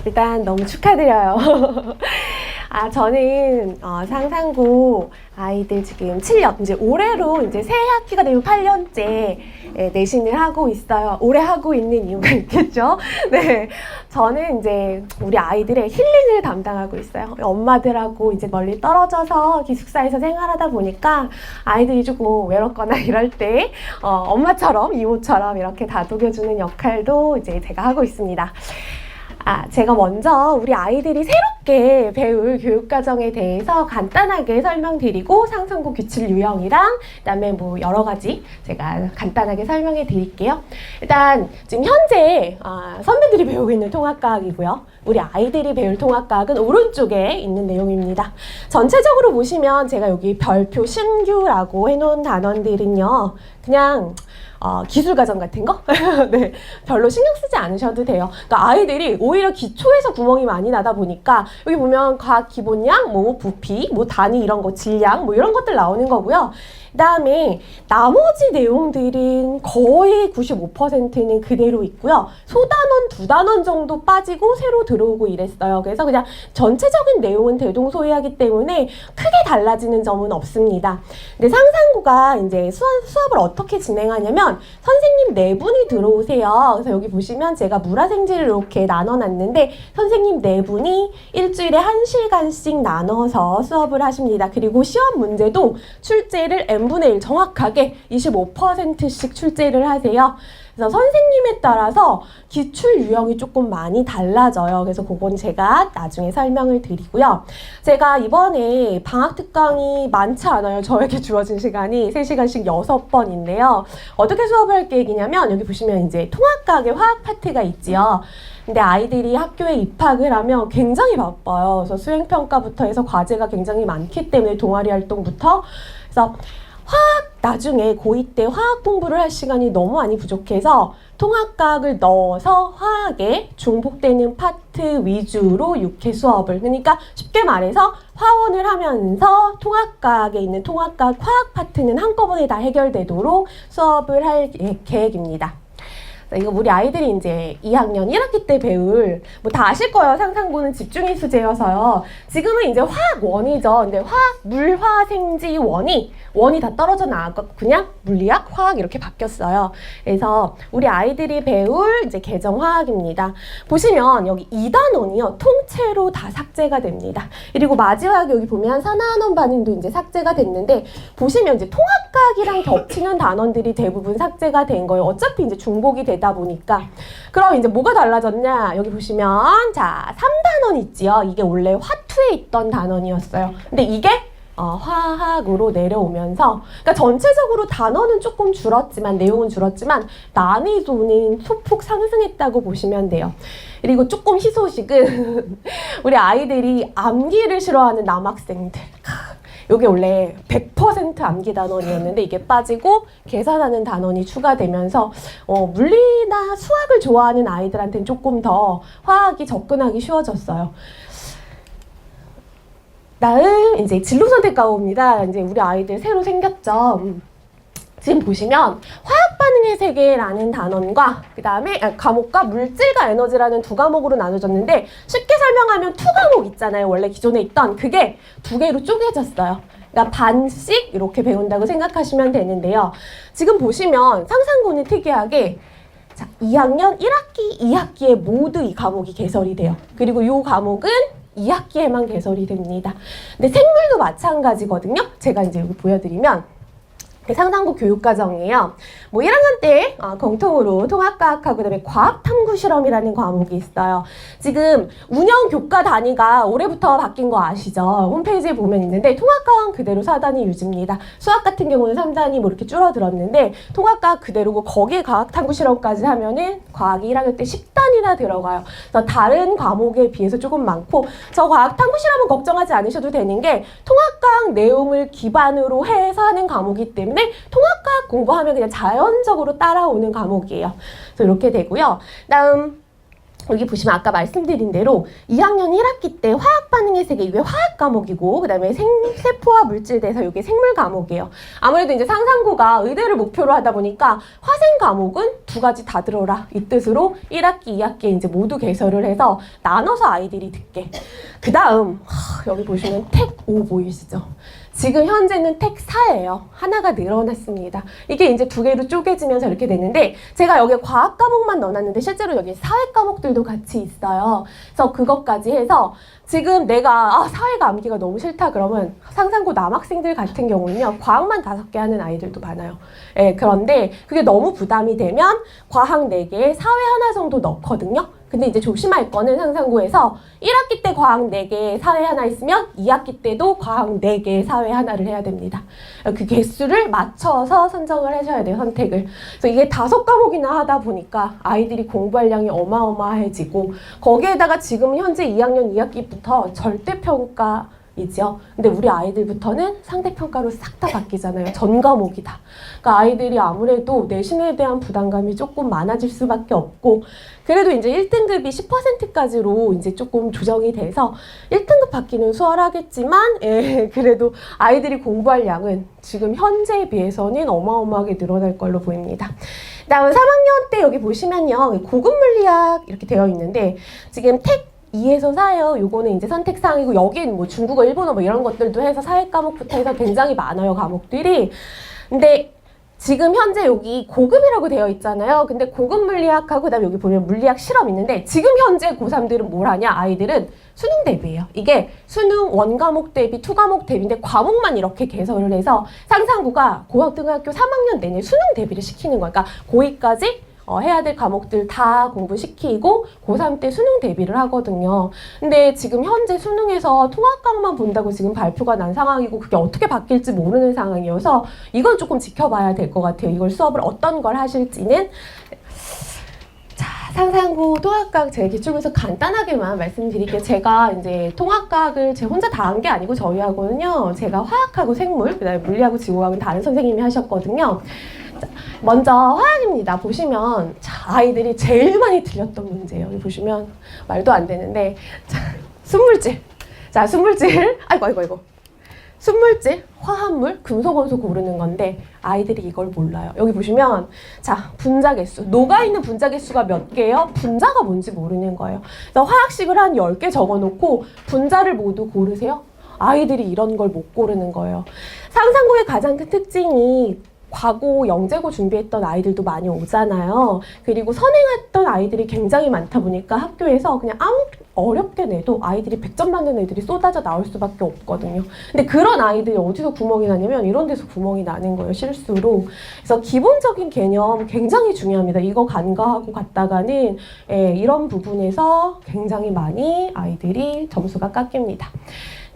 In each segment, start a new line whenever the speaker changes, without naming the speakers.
일단 너무 축하드려요. 저는 상상고 아이들 지금 7년, 이제 올해로 이제 새 학기가 되고 8년째 내신을 하고 있어요. 오래 하고 있는 이유가 있겠죠? 네. 저는 이제 우리 아이들의 힐링을 담당하고 있어요. 엄마들하고 이제 멀리 떨어져서 기숙사에서 생활하다 보니까 아이들이 조금 외롭거나 이럴 때 엄마처럼, 이모처럼 이렇게 다독여주는 역할도 이제 제가 하고 있습니다. 제가 먼저 우리 아이들이 새롭게 배울 교육과정에 대해서 간단하게 설명드리고 상상고 규칙 유형이랑 그다음에 뭐 여러 가지 제가 간단하게 설명해 드릴게요. 일단 지금 현재 선배들이 배우고 있는 통합과학이고요. 우리 아이들이 배울 통합과학은 오른쪽에 있는 내용입니다. 전체적으로 보시면 제가 여기 별표 신규라고 해놓은 단원들은요. 그냥 기술과정 같은 거? 네, 별로 신경 쓰지 않으셔도 돼요. 그러니까 아이들이 오히려 기초에서 구멍이 많이 나다 보니까 여기 보면 과학 기본량, 뭐 부피, 뭐 단위 이런 거, 질량, 뭐 이런 것들 나오는 거고요. 그 다음에 나머지 내용들은 거의 95%는 그대로 있고요. 소단원, 두단원 정도 빠지고 새로 들어오고 이랬어요. 그래서 그냥 전체적인 내용은 대동소이하기 때문에 크게 달라지는 점은 없습니다. 근데 상상고가 이제 수업을 어떻게 진행하냐면 선생님 4분이 들어오세요. 그래서 여기 보시면 제가 물화생지를 이렇게 나눠놨는데 선생님 4분이 일주일에 1시간씩 나눠서 수업을 하십니다. 그리고 시험 문제도 출제를 n분의 1 정확하게 25%씩 출제를 하세요. 그래서 선생님에 따라서 기출 유형이 조금 많이 달라져요. 그래서 그건 제가 나중에 설명을 드리고요. 제가 이번에 방학 특강이 많지 않아요. 저에게 주어진 시간이 3시간씩 6번인데요. 어떻게 수업을 할 계획이냐면 여기 보시면 이제 통합과학의 화학 파트가 있지요. 근데 아이들이 학교에 입학을 하면 굉장히 바빠요. 그래서 수행평가부터 해서 과제가 굉장히 많기 때문에 동아리 활동부터 그래서 나중에 고2 때 화학 공부를 할 시간이 너무 많이 부족해서 통합과학을 넣어서 화학에 중복되는 파트 위주로 6회 수업을 그러니까 쉽게 말해서 화원을 하면서 통합과학에 있는 통합과학 화학 파트는 한꺼번에 다 해결되도록 수업을 할 계획입니다. 이거 우리 아이들이 이제 2학년 1학기 때 배울 뭐 다 아실 거예요. 상상고는 집중일 수제여서요. 지금은 이제 화학 원이죠. 근데 화학, 물화생지 원이 다 떨어져 나가고 그냥 물리학, 화학 이렇게 바뀌었어요. 그래서 우리 아이들이 배울 이제 계정화학입니다. 보시면 여기 2단원이요. 통째로 다 삭제가 됩니다. 그리고 마지막에 여기 보면 산화환원 반응도 이제 삭제가 됐는데 보시면 이제 통합과학이랑 겹치는 단원들이 대부분 삭제가 된 거예요. 어차피 이제 중복이 되다 보니까. 그럼 이제 뭐가 달라졌냐? 여기 보시면 자 3단원 있지요. 이게 원래 화투에 있던 단원이었어요. 근데 이게 화학으로 내려오면서 그러니까 전체적으로 단원은 조금 줄었지만 내용은 줄었지만 난이도는 소폭 상승했다고 보시면 돼요. 그리고 조금 희소식은 우리 아이들이 암기를 싫어하는 남학생들 여기 원래 100% 암기 단원이었는데 이게 빠지고 계산하는 단원이 추가되면서 물리나 수학을 좋아하는 아이들한테는 조금 더 화학이 접근하기 쉬워졌어요. 다음 이제 진로선택과목입니다. 이제 우리 아이들 새로 생겼죠. 지금 보시면 화학 반응의 세계라는 단원과 그 다음에 과목과 물질과 에너지라는 두 과목으로 나눠졌는데 쉽게 설명하면 투 과목 있잖아요. 원래 기존에 있던 그게 2개로 쪼개졌어요. 그러니까 반씩 이렇게 배운다고 생각하시면 되는데요. 지금 보시면 상상고는 특이하게 2학년 1학기, 2학기에 모두 이 과목이 개설이 돼요. 그리고 이 과목은 2학기에만 개설이 됩니다. 근데 생물도 마찬가지거든요. 제가 이제 여기 보여드리면 상상고 교육과정이에요. 뭐 1학년 때 공통으로 통합과학하고 그다음에 과학탐구실험이라는 과목이 있어요. 지금 운영 교과 단위가 올해부터 바뀐 거 아시죠? 홈페이지에 보면 있는데 통합과학은 그대로 4단위 유지입니다. 수학 같은 경우는 3단위 뭐 이렇게 줄어들었는데 통합과학 그대로고 거기에 과학탐구실험까지 하면은 과학이 1학년 때 10단위나 들어가요. 그래서 다른 과목에 비해서 조금 많고 저 과학탐구실험은 걱정하지 않으셔도 되는 게 통합과학 내용을 기반으로 해서 하는 과목이기 때문에 통합과학 공부하면 그냥 자연적으로 따라오는 과목이에요. 그래서 이렇게 되고요. 다음 여기 보시면 아까 말씀드린 대로 2학년 1학기 때 화학 반응의 세계 이게 화학 과목이고 그다음에 세포와 물질대에서 이게 생물 과목이에요. 아무래도 이제 상상고가 의대를 목표로 하다 보니까 화생 과목은 두 가지 다 들어라 이 뜻으로 1학기, 2학기에 이제 모두 개설을 해서 나눠서 아이들이 듣게. 그다음 여기 보시면 택 5 보이시죠? 지금 현재는 택 4예요. 하나가 늘어났습니다. 이게 이제 두 개로 쪼개지면서 이렇게 됐는데 제가 여기 과학 과목만 넣어놨는데 실제로 여기 사회 과목들도 같이 있어요. 그래서 그것까지 해서 지금 내가 사회가 암기가 너무 싫다 그러면 상상고 남학생들 같은 경우는요. 과학만 5개 하는 아이들도 많아요. 예, 그런데 그게 너무 부담이 되면 과학 4개, 사회 하나 정도 넣거든요. 근데 이제 조심할 거는 상상고에서 1학기 때 과학 4개, 사회 하나 있으면 2학기 때도 과학 4개, 사회 하나를 해야 됩니다. 그 개수를 맞춰서 선정을 하셔야 돼요, 선택을. 그래서 이게 5과목이나 하다 보니까 아이들이 공부할 양이 어마어마해지고 거기에다가 지금 현재 2학년 2학기부터 절대평가 이죠. 근데 우리 아이들부터는 상대평가로 싹 다 바뀌잖아요. 전 과목이다. 그러니까 아이들이 아무래도 내신에 대한 부담감이 조금 많아질 수밖에 없고 그래도 이제 1등급이 10%까지로 이제 조금 조정이 돼서 1등급 받기는 수월하겠지만 그래도 아이들이 공부할 양은 지금 현재에 비해서는 어마어마하게 늘어날 걸로 보입니다. 다음 3학년 때 여기 보시면요. 고급 물리학 이렇게 되어 있는데 지금 택 2에서 4예요. 요거는 이제 선택사항이고 여긴 뭐 중국어, 일본어 뭐 이런 것들도 해서 사회 과목부터 해서 굉장히 많아요. 과목들이. 근데 지금 현재 여기 고급이라고 되어 있잖아요. 근데 고급 물리학하고 그다음에 여기 보면 물리학 실험 있는데 지금 현재 고3들은 뭘 하냐? 아이들은 수능 대비예요. 이게 수능 1과목 대비, 2과목 대비인데 과목만 이렇게 개설을 해서 상상고가 고등학교 3학년 내내 수능 대비를 시키는 거야. 그러니까 고2까지 해야 될 과목들 다 공부시키고 고3 때 수능 대비를 하거든요. 근데 지금 현재 수능에서 통합과목만 본다고 지금 발표가 난 상황이고 그게 어떻게 바뀔지 모르는 상황이어서 이건 조금 지켜봐야 될 것 같아요. 이걸 수업을 어떤 걸 하실지는. 자, 상상고 통합과학 제 기출분석 간단하게만 말씀드릴게요. 제가 이제 통합과학을 제 혼자 다 한 게 아니고 저희하고는요. 제가 화학하고 생물, 그다음에 물리하고 지구과학은 다른 선생님이 하셨거든요. 먼저 화학입니다. 보시면 아이들이 제일 많이 틀렸던 문제예요. 여기 보시면 말도 안 되는데 순물질. 자, 순물질. 아이고. 순물질, 화합물, 금속, 원소 고르는 건데 아이들이 이걸 몰라요. 여기 보시면 자, 분자 개수. 녹아있는 분자 개수가 몇 개예요? 분자가 뭔지 모르는 거예요. 그래서 화학식을 한 10개 적어놓고 분자를 모두 고르세요. 아이들이 이런 걸 못 고르는 거예요. 상상고의 가장 큰 특징이 과고, 영재고 준비했던 아이들도 많이 오잖아요. 그리고 선행했던 아이들이 굉장히 많다 보니까 학교에서 그냥 아무 어렵게 내도 아이들이 100점 받는 애들이 쏟아져 나올 수밖에 없거든요. 근데 그런 아이들이 어디서 구멍이 나냐면 이런 데서 구멍이 나는 거예요, 실수로. 그래서 기본적인 개념 굉장히 중요합니다. 이거 간과하고 갔다가는 이런 부분에서 굉장히 많이 아이들이 점수가 깎입니다.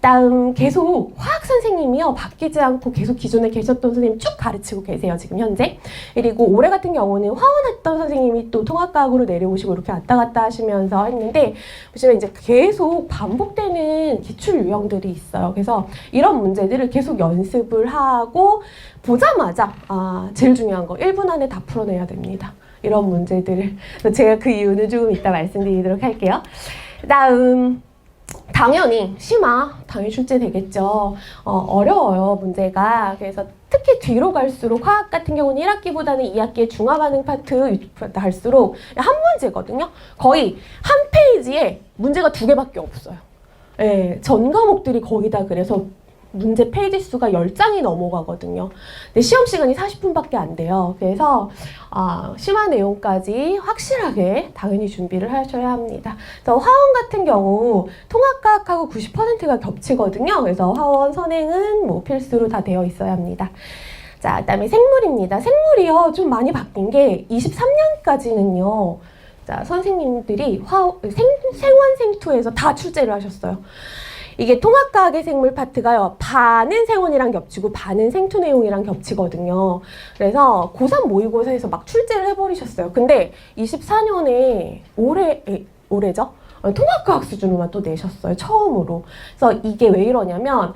다음 계속 화학 선생님이요. 바뀌지 않고 계속 기존에 계셨던 선생님 쭉 가르치고 계세요. 지금 현재. 그리고 올해 같은 경우는 화원했던 선생님이 또 통합과학으로 내려오시고 이렇게 왔다 갔다 하시면서 했는데 보시면 이제 계속 반복되는 기출 유형들이 있어요. 그래서 이런 문제들을 계속 연습을 하고 보자마자 제일 중요한 거 1분 안에 다 풀어내야 됩니다. 이런 문제들을. 제가 그 이유는 조금 이따 말씀드리도록 할게요. 다음 당연히 심화 당연히 출제되겠죠. 어려워요 문제가. 그래서 특히 뒤로 갈수록 화학 같은 경우는 1학기보다는 2학기에 중화반응 파트 갈수록 한 문제거든요. 거의 한 페이지에 문제가 2개밖에 없어요. 전 과목들이 거의 다 그래서 문제 페이지 수가 10장이 넘어가거든요. 근데 시험 시간이 40분밖에 안 돼요. 그래서 심화 내용까지 확실하게 당연히 준비를 하셔야 합니다. 그래서 화원 같은 경우 통합과학하고 90%가 겹치거든요. 그래서 화원 선행은 뭐 필수로 다 되어 있어야 합니다. 자, 그다음에 생물입니다. 생물이요 좀 많이 바뀐 게 23년까지는요. 자, 선생님들이 생원생투에서 다 출제를 하셨어요. 이게 통합과학의 생물 파트가요. 반은 생원이랑 겹치고 반은 생투 내용이랑 겹치거든요. 그래서 고3 모의고사에서 막 출제를 해버리셨어요. 근데 24년에 올해죠? 통합과학 수준으로만 또 내셨어요. 처음으로. 그래서 이게 왜 이러냐면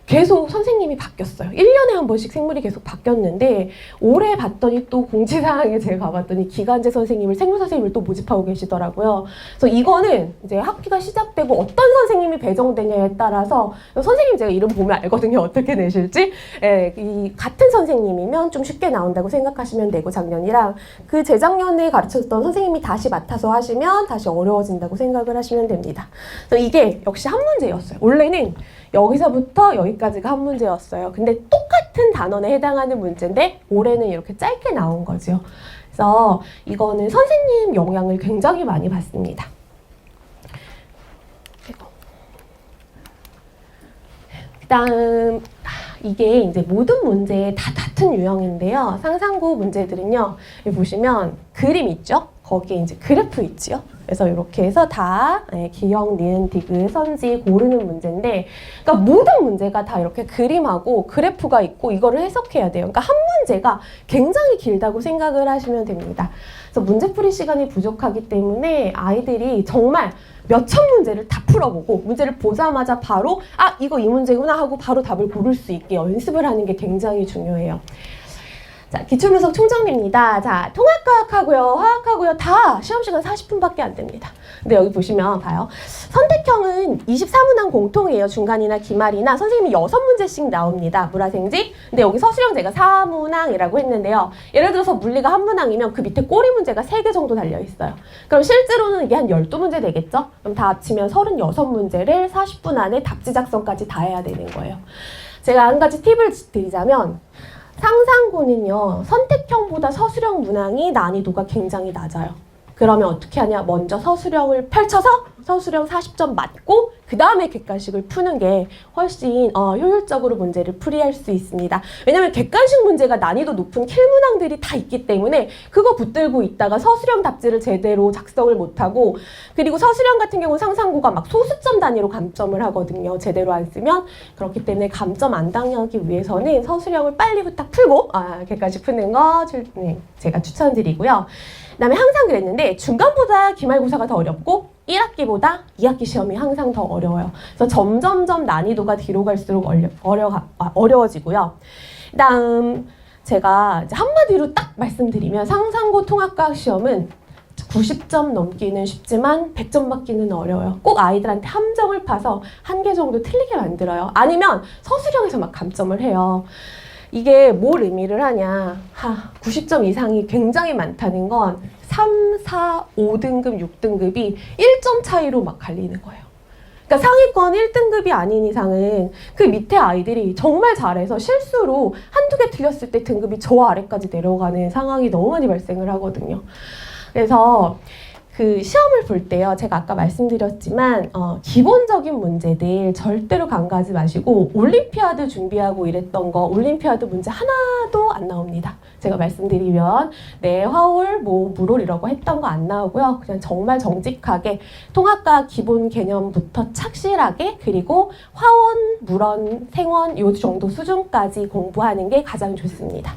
계속 선생님이 바뀌었어요. 1년에 한 번씩 생물이 계속 바뀌었는데 올해 봤더니 또 공지사항에 제가 가봤더니 기간제 선생님을 생물 선생님을 또 모집하고 계시더라고요. 그래서 이거는 이제 학기가 시작되고 어떤 선생님이 배정되냐에 따라서 선생님 제가 이름 보면 알거든요. 어떻게 내실지. 예, 이 같은 선생님이면 좀 쉽게 나온다고 생각하시면 되고 작년이랑 그 재작년에 가르쳤던 선생님이 다시 맡아서 하시면 다시 어려워진다고 생각을 하시면 됩니다. 그래서 이게 역시 한 문제였어요. 원래는 여기서부터 여기까지가 한 문제였어요. 근데 똑같은 단원에 해당하는 문제인데 올해는 이렇게 짧게 나온 거죠. 그래서 이거는 선생님 영향을 굉장히 많이 받습니다. 그다음 이게 이제 모든 문제에 다 같은 유형인데요. 상상고 문제들은요. 여기 보시면 그림 있죠? 거기에 이제 그래프 있지요? 그래서 이렇게 해서 다 기역, 니은, 디귿, 선지 고르는 문제인데 그러니까 모든 문제가 다 이렇게 그림하고 그래프가 있고 이거를 해석해야 돼요. 그러니까 한 문제가 굉장히 길다고 생각을 하시면 됩니다. 그래서 문제풀이 시간이 부족하기 때문에 아이들이 정말 몇천 문제를 다 풀어보고 문제를 보자마자 바로 아 이거 이 문제구나 하고 바로 답을 고를 수 있게 연습을 하는 게 굉장히 중요해요. 자, 기출분석 총정리입니다. 자, 통합과학하고요, 화학하고요, 다 시험 시간 40분밖에 안 됩니다. 근데 여기 보시면 봐요. 선택형은 24문항 공통이에요. 중간이나 기말이나 선생님이 6문제씩 나옵니다. 물화생지. 근데 여기 서술형 제가 4문항이라고 했는데요. 예를 들어서 물리가 한 문항이면 그 밑에 꼬리 문제가 3개 정도 달려있어요. 그럼 실제로는 이게 한 12문제 되겠죠? 그럼 다 합치면 36문제를 40분 안에 답지 작성까지 다 해야 되는 거예요. 제가 한 가지 팁을 드리자면 상상고는요. 선택형보다 서술형 문항이 난이도가 굉장히 낮아요. 그러면 어떻게 하냐? 먼저 서술형을 펼쳐서 서술형 40점 맞고 그 다음에 객관식을 푸는 게 훨씬 효율적으로 문제를 풀이할 수 있습니다. 왜냐하면 객관식 문제가 난이도 높은 킬문항들이 다 있기 때문에 그거 붙들고 있다가 서술형 답지를 제대로 작성을 못하고 그리고 서술형 같은 경우는 상상고가 막 소수점 단위로 감점을 하거든요. 제대로 안 쓰면. 그렇기 때문에 감점 안 당하기 위해서는 서술형을 빨리 후딱 풀고 객관식 푸는 거 제가 추천드리고요. 그 다음에 항상 그랬는데 중간보다 기말고사가 더 어렵고 1학기보다 2학기 시험이 항상 더 어려워요. 그래서 점점점 난이도가 뒤로 갈수록 어려워지고요. 그 다음 제가 이제 한마디로 딱 말씀드리면 상상고 통합과학 시험은 90점 넘기는 쉽지만 100점 받기는 어려워요. 꼭 아이들한테 함정을 파서 한 개 정도 틀리게 만들어요. 아니면 서술형에서 막 감점을 해요. 이게 뭘 의미를 하냐. 90점 이상이 굉장히 많다는 건 3, 4, 5등급, 6등급이 1점 차이로 막 갈리는 거예요. 그러니까 상위권 1등급이 아닌 이상은 그 밑에 아이들이 정말 잘해서 실수로 한두 개 틀렸을 때 등급이 저 아래까지 내려가는 상황이 너무 많이 발생을 하거든요. 그래서 그 시험을 볼 때요. 제가 아까 말씀드렸지만 기본적인 문제들 절대로 간과하지 마시고 올림피아드 준비하고 이랬던 거 올림피아드 문제 하나도 안 나옵니다. 제가 말씀드리면 화올, 물올 이런 거 했던 거 안 나오고요. 그냥 정말 정직하게 통합과 기본 개념부터 착실하게 그리고 화원, 물원, 생원 요 정도 수준까지 공부하는 게 가장 좋습니다.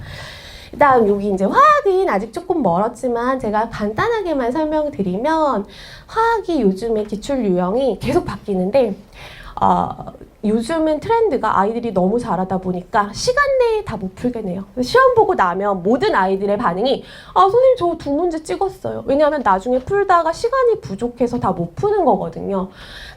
그 다음 여기 이제 화학은 아직 조금 멀었지만 제가 간단하게만 설명드리면 화학이 요즘에 기출 유형이 계속 바뀌는데 요즘은 트렌드가 아이들이 너무 잘하다 보니까 시간 내에 다 못 풀겠네요. 시험 보고 나면 모든 아이들의 반응이 선생님 저 2문제 찍었어요. 왜냐하면 나중에 풀다가 시간이 부족해서 다 못 푸는 거거든요.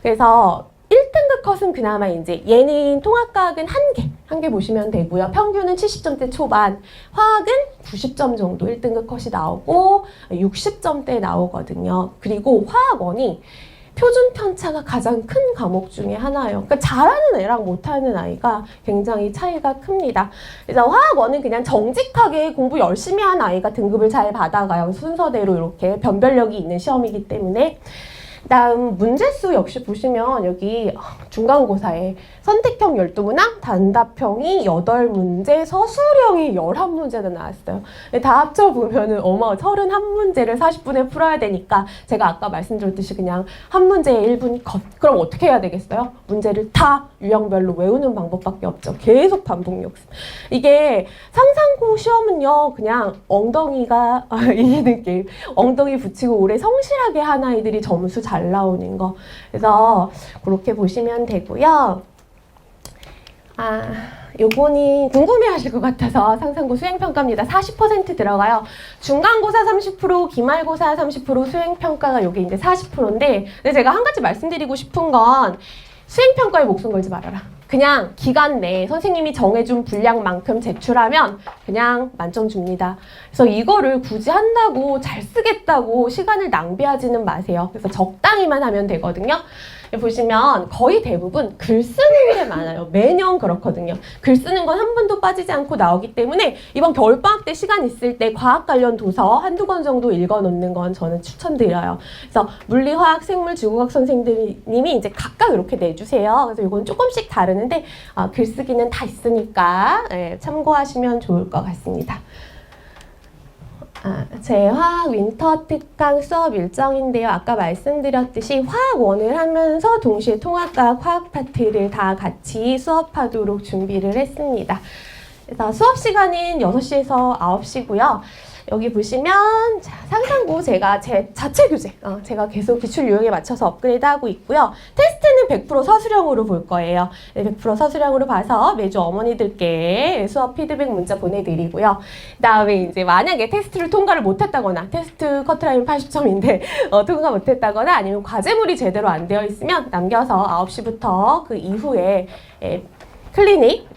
그래서 1등급 컷은 그나마 이제 얘는 통합과학은 한 개 보시면 되고요. 평균은 70점대 초반, 화학은 90점 정도 1등급 컷이 나오고 60점대 나오거든요. 그리고 화학원이 표준 편차가 가장 큰 과목 중에 하나예요. 그러니까 잘하는 애랑 못하는 아이가 굉장히 차이가 큽니다. 그래서 화학원은 그냥 정직하게 공부 열심히 한 아이가 등급을 잘 받아가요. 순서대로 이렇게 변별력이 있는 시험이기 때문에. 다음 문제수 역시 보시면 여기 중간고사에 선택형 12문항, 단답형이 8문제, 서술형이 11문제나 나왔어요. 다 합쳐보면은 31문제를 40분에 풀어야 되니까 제가 아까 말씀드렸듯이 그냥 한 문제에 1분 컷. 그럼 어떻게 해야 되겠어요? 문제를 다 유형별로 외우는 방법밖에 없죠. 계속 반복 역습. 이게 상상고 시험은요, 그냥 엉덩이가 이기는 게임. 엉덩이 붙이고 오래 성실하게 한 아이들이 점수 잘 나오는 거. 그래서 그렇게 보시면 되고요. 요거는 궁금해하실 것 같아서 상상고 수행평가입니다. 40% 들어가요. 중간고사 30%, 기말고사 30%, 수행평가가 요게 이제 40%인데, 근데 제가 한 가지 말씀드리고 싶은 건 수행평가에 목숨 걸지 말아라. 그냥 기간 내에 선생님이 정해준 분량만큼 제출하면 그냥 만점 줍니다. 그래서 이거를 굳이 한다고 잘 쓰겠다고 시간을 낭비하지는 마세요. 그래서 적당히만 하면 되거든요. 보시면 거의 대부분 글 쓰는 게 많아요. 매년 그렇거든요. 글 쓰는 건 한 번도 빠지지 않고 나오기 때문에 이번 겨울방학 때 시간 있을 때 과학 관련 도서 한두 권 정도 읽어놓는 건 저는 추천드려요. 그래서 물리, 화학, 생물, 지구과학 선생님이 이제 각각 이렇게 내주세요. 그래서 이건 조금씩 다르는데 글쓰기는 다 있으니까 참고하시면 좋을 것 같습니다. 제 화학 윈터 특강 수업 일정인데요. 아까 말씀드렸듯이 화학 1을 하면서 동시에 통합과학 화학 파트를 다 같이 수업하도록 준비를 했습니다. 그래서 수업 시간은 6시에서 9시고요. 여기 보시면 상상고 제가 제 자체 교재 제가 계속 기출 유형에 맞춰서 업그레이드하고 있고요. 테스트는 100% 서술형으로 볼 거예요. 100% 서술형으로 봐서 매주 어머니들께 수업 피드백 문자 보내드리고요. 그 다음에 이제 만약에 테스트를 통과를 못했다거나 테스트 커트라인 80점인데 통과 못했다거나 아니면 과제물이 제대로 안 되어 있으면 남겨서 9시부터 그 이후에 클리닉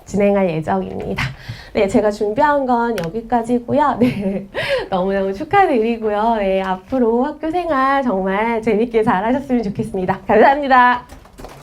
진행할 예정입니다. 네, 제가 준비한 건 여기까지고요. 네, 너무너무 축하드리고요. 네, 앞으로 학교 생활 정말 재밌게 잘 하셨으면 좋겠습니다. 감사합니다.